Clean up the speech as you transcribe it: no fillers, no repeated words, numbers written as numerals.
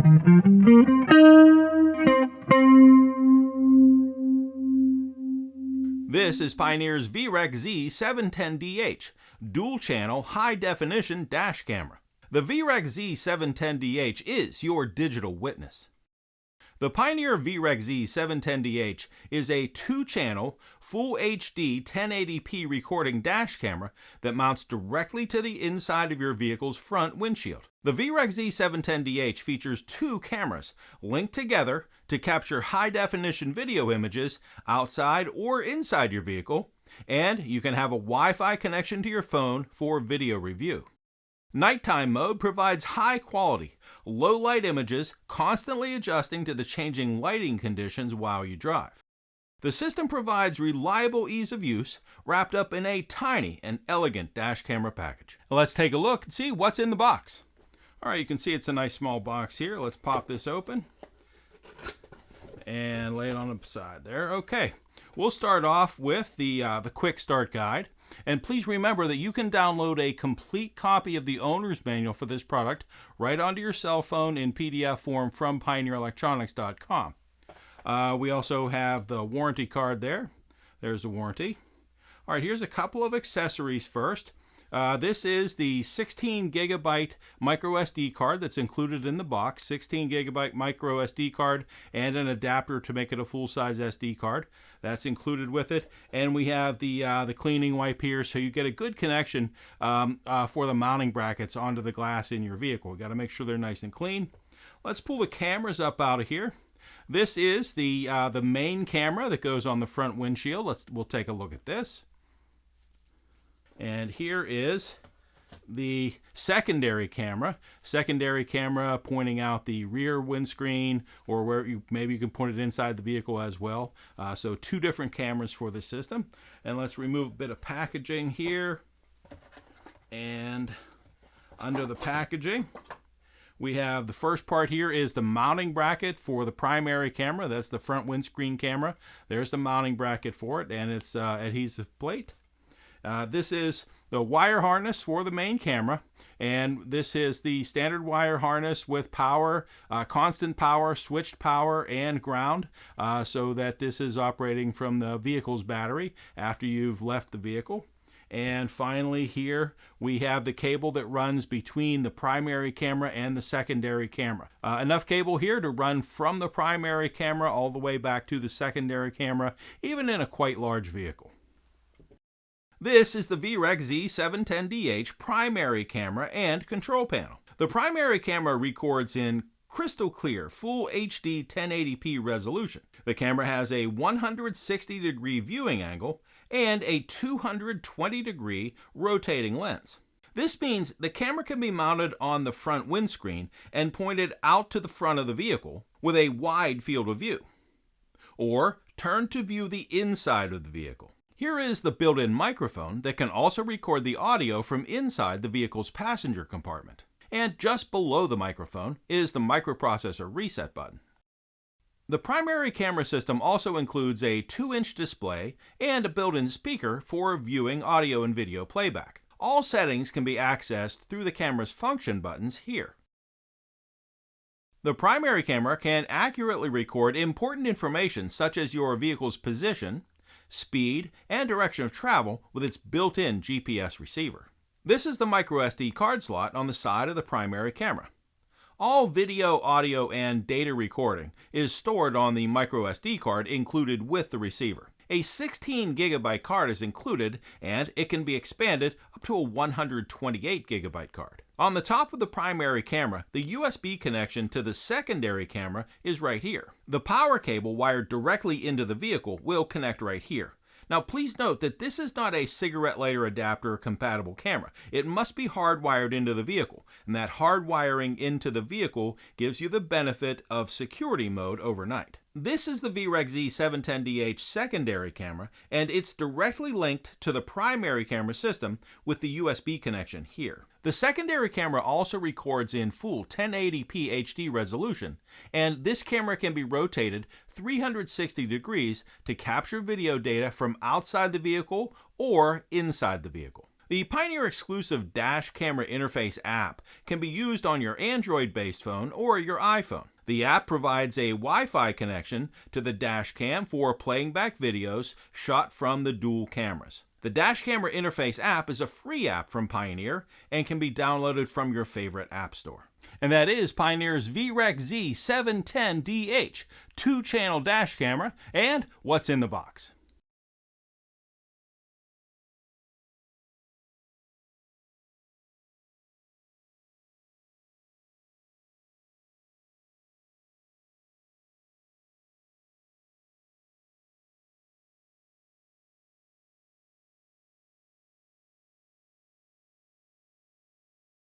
This is Pioneer's VREC-Z710DH, dual-channel, high-definition dash camera. The VREC-Z710DH is your digital witness. The Pioneer VREC-Z710DH is a two-channel, Full HD 1080p recording dash camera that mounts directly to the inside of your vehicle's front windshield. The VREC-Z710DH features two cameras linked together to capture high-definition video images outside or inside your vehicle, and you can have a Wi-Fi connection to your phone for video review. Nighttime mode provides high-quality, low-light images, constantly adjusting to the changing lighting conditions while you drive. The system provides reliable ease of use, wrapped up in a tiny and elegant dash camera package. Let's take a look and see what's in the box. All right, you can see it's a nice small box here. Let's pop this open and lay it on the side there. Okay, we'll start off with the quick start guide. And please remember that you can download a complete copy of the owner's manual for this product right onto your cell phone in PDF form from pioneerelectronics.com. We also have the warranty card there. There's the warranty. All right, here's a couple of accessories first. This is the 16 gigabyte micro SD card that's included in the box. 16 gigabyte micro SD card and an adapter to make it a full-size SD card. That's included with it. And we have the cleaning wipe here, so you get a good connection for the mounting brackets onto the glass in your vehicle. You got to make sure they're nice and clean. Let's pull the cameras up out of here. This is the main camera that goes on the front windshield. We'll take a look at this. And here is the secondary camera. Secondary camera pointing out the rear windscreen, or where maybe you can point it inside the vehicle as well. So two different cameras for the system. And let's remove a bit of packaging here. And under the packaging, we have the first part here is the mounting bracket for the primary camera. That's the front windscreen camera. There's the mounting bracket for it, and it's adhesive plate. This is the wire harness for the main camera, and this is the standard wire harness with power, constant power, switched power, and ground, so that this is operating from the vehicle's battery after you've left the vehicle. And finally here we have the cable that runs between the primary camera and the secondary camera. Enough cable here to run from the primary camera all the way back to the secondary camera, even in a quite large vehicle. This is the VREC-Z710DH primary camera and control panel. The primary camera records in crystal clear Full HD 1080p resolution. The camera has a 160-degree viewing angle and a 220-degree rotating lens. This means the camera can be mounted on the front windscreen and pointed out to the front of the vehicle with a wide field of view, or turned to view the inside of the vehicle. Here is the built-in microphone that can also record the audio from inside the vehicle's passenger compartment. And just below the microphone is the microprocessor reset button. The primary camera system also includes a 2-inch display and a built-in speaker for viewing audio and video playback. All settings can be accessed through the camera's function buttons here. The primary camera can accurately record important information such as your vehicle's position, speed, and direction of travel with its built-in GPS receiver. This is the microSD card slot on the side of the primary camera. All video, audio, and data recording is stored on the microSD card included with the receiver. A 16 gigabyte card is included, and it can be expanded up to a 128 gigabyte card. On the top of the primary camera, the USB connection to the secondary camera is right here. The power cable wired directly into the vehicle will connect right here. Now please note that this is not a cigarette lighter adapter compatible camera. It must be hardwired into the vehicle, and that hardwiring into the vehicle gives you the benefit of security mode overnight. This is the VREC-Z710DH secondary camera, and it's directly linked to the primary camera system with the USB connection here. The secondary camera also records in full 1080p HD resolution, and this camera can be rotated 360 degrees to capture video data from outside the vehicle or inside the vehicle. The Pioneer exclusive dash camera interface app can be used on your Android-based phone or your iPhone. The app provides a Wi-Fi connection to the dash cam for playing back videos shot from the dual cameras. The dash camera interface app is a free app from Pioneer and can be downloaded from your favorite app store. And that is Pioneer's VREC-Z710DH 2-channel dash camera and what's in the box.